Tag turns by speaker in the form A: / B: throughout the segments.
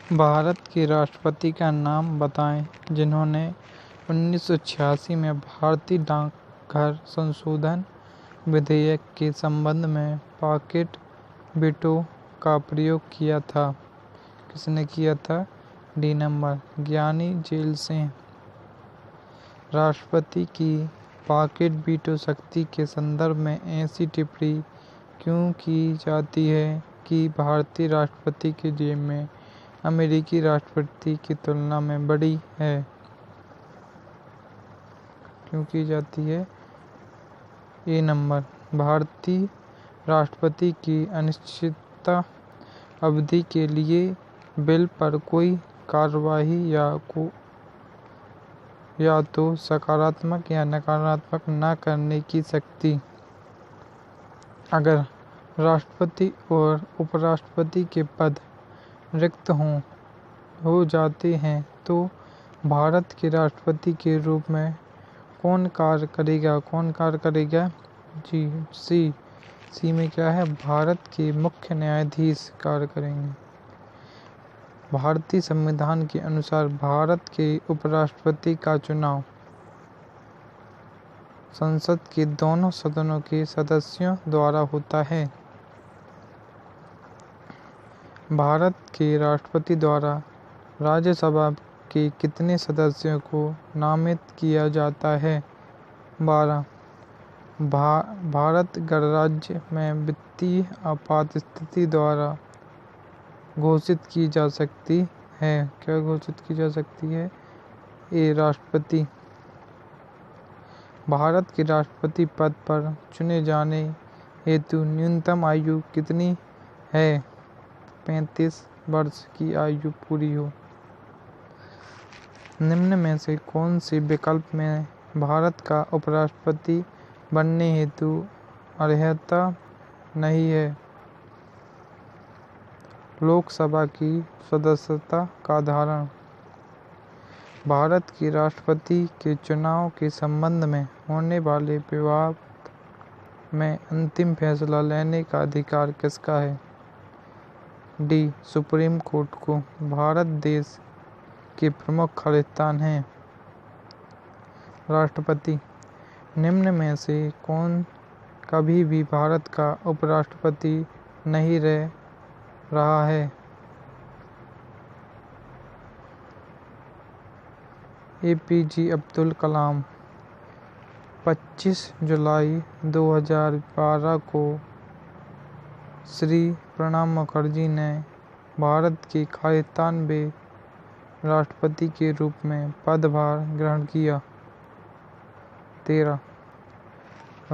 A: भारत के राष्ट्रपति का नाम बताएं जिन्होंने 1986 में भारतीय डाकघर संशोधन विधेयक के संबंध में पॉकेट वीटो का प्रयोग किया था। किसने किया था? डी नंबर, ज्ञानी जेल सिंह। राष्ट्रपति की पॉकेट वीटो शक्ति के संदर्भ में ऐसी टिप्पणी क्यों की जाती है कि भारतीय राष्ट्रपति की जेब में अमेरिकी राष्ट्रपति की तुलना में बड़ी है? क्यों की जाती है? ए नंबर, भारतीय राष्ट्रपति की अनिश्चितता अवधि के लिए बिल पर कोई कार्यवाही या तो सकारात्मक या नकारात्मक न करने की शक्ति। अगर राष्ट्रपति और उपराष्ट्रपति के पद रिक्त हो जाते हैं तो भारत के राष्ट्रपति के रूप में कौन कार्य करेगा? जी, सी में क्या है? भारत के मुख्य न्यायाधीश कार्य करेंगे। भारतीय संविधान के अनुसार भारत के उपराष्ट्रपति का चुनाव संसद के दोनों सदनों के सदस्यों द्वारा होता है। भारत के राष्ट्रपति द्वारा राज्यसभा के कितने सदस्यों को नामित किया जाता है? 12। भारत गणराज्य में वित्तीय आपात स्थिति द्वारा घोषित की जा सकती है। क्या घोषित की जा सकती है? ए राष्ट्रपति। भारत के राष्ट्रपति पद पर चुने जाने हेतु न्यूनतम आयु कितनी है? 35 वर्ष की आयु पूरी हो। निम्न में से कौन से विकल्प में भारत का उपराष्ट्रपति बनने हेतु अर्हता नहीं है? लोकसभा की सदस्यता का धारण। भारत के राष्ट्रपति के चुनाव के संबंध में होने वाले विवाद में अंतिम फैसला लेने का अधिकार किसका है? डी सुप्रीम कोर्ट को। भारत देश के प्रमुख खालिस्तान हैं। राष्ट्रपति। निम्न में से कौन कभी भी भारत का उपराष्ट्रपति नहीं रहा है? एपीजे अब्दुल कलाम। 25 जुलाई 2012 को श्री प्रणब मुखर्जी ने भारत के 91वें राष्ट्रपति के रूप में पदभार ग्रहण किया। 13।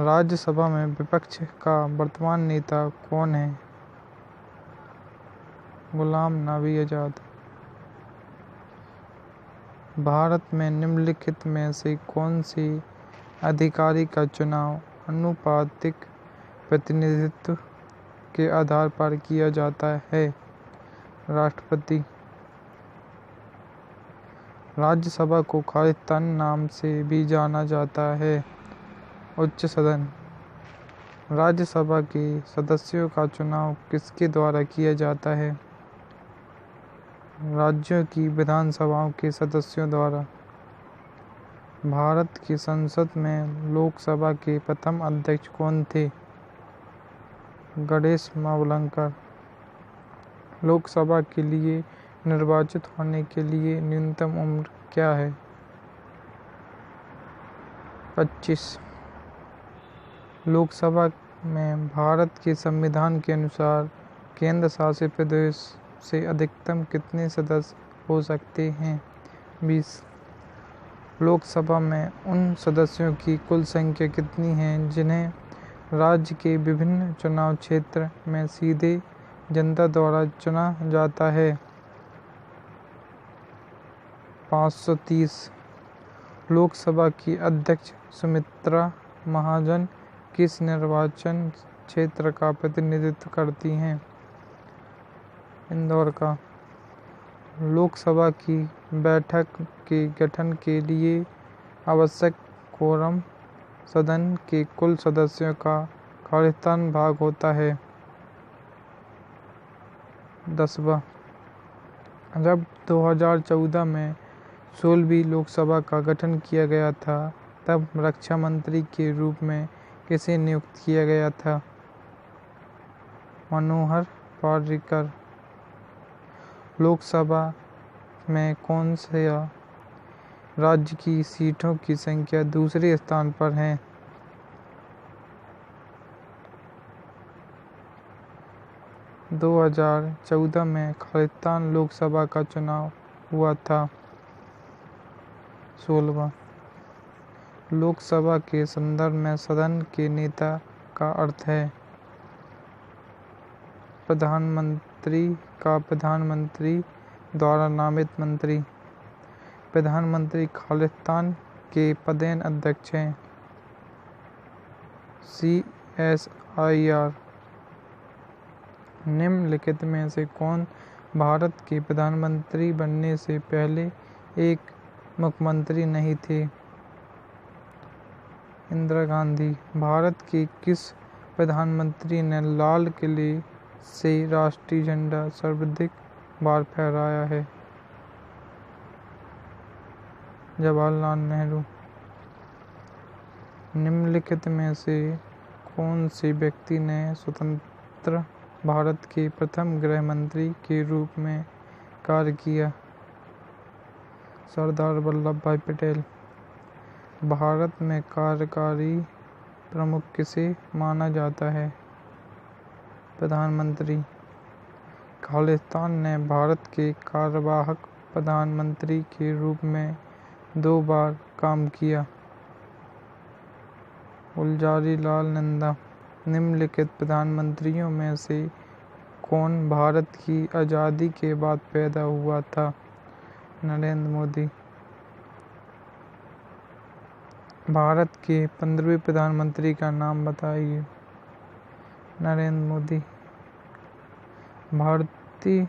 A: राज्यसभा में विपक्ष का वर्तमान नेता कौन है? गुलाम नबी आज़ाद। भारत में निम्नलिखित में से कौन से अधिकारी का चुनाव आनुपातिक प्रतिनिधित्व के आधार पर किया जाता है? राष्ट्रपति। राज्यसभा को खालिस्तान नाम से भी जाना जाता है। उच्च सदन। राज्यसभा के सदस्यों का चुनाव किसके द्वारा किया जाता है? राज्यों की विधानसभाओं के सदस्यों द्वारा। भारत की संसद में लोकसभा के प्रथम अध्यक्ष कौन थे? गणेश मावलंकर। लोकसभा के लिए निर्वाचित होने के लिए न्यूनतम उम्र क्या है? 25। लोकसभा में भारत के संविधान के अनुसार केंद्र शासित प्रदेश से अधिकतम कितने सदस्य हो सकते हैं? 20। लोकसभा में उन सदस्यों की कुल संख्या कितनी है जिन्हें राज्य के विभिन्न चुनाव क्षेत्र में सीधे जनता द्वारा चुना जाता है? 530। लोकसभा की अध्यक्ष सुमित्रा महाजन किस निर्वाचन क्षेत्र का प्रतिनिधित्व करती हैं? इंदौर का। लोकसभा की बैठक के गठन के लिए आवश्यक कोरम सदन के कुल सदस्यों का खालिस्तान भाग होता है। 10वां। जब 2014 में 16वीं लोकसभा का गठन किया गया था तब रक्षा मंत्री के रूप में किसे नियुक्त किया गया था? मनोहर पर्रिकर। लोकसभा में कौन से राज्य की सीटों की संख्या दूसरे स्थान पर है? 2014 में खालिस्तान लोकसभा का चुनाव हुआ था। 16वां। लोकसभा के संदर्भ में सदन के नेता का अर्थ है प्रधानमंत्री का प्रधानमंत्री द्वारा नामित मंत्री। प्रधानमंत्री खालिस्तान के पदेन अध्यक्ष हैं। CSIR। निम्नलिखित में से कौन भारत के प्रधानमंत्री बनने से पहले एक मुख्यमंत्री नहीं थे? इंदिरा गांधी। भारत के किस प्रधानमंत्री ने लाल किले से राष्ट्रीय झंडा सर्वाधिक बार फहराया है? जवाहरलाल नेहरू। निम्नलिखित में से कौन से व्यक्ति ने स्वतंत्र भारत के प्रथम गृह मंत्री के रूप में कार्य किया? सरदार वल्लभ भाई पटेल। भारत में कार्यकारी प्रमुख किसे माना जाता है? प्रधानमंत्री। खालिस्तान ने भारत के कार्यवाहक प्रधानमंत्री के रूप में 2 बार काम किया। गुलज़ारी लाल नंदा। निम्नलिखित प्रधानमंत्रियों में से कौन भारत की आज़ादी के बाद पैदा हुआ था? नरेंद्र मोदी। भारत के 15वें प्रधानमंत्री का नाम बताइए। नरेंद्र मोदी। भारतीय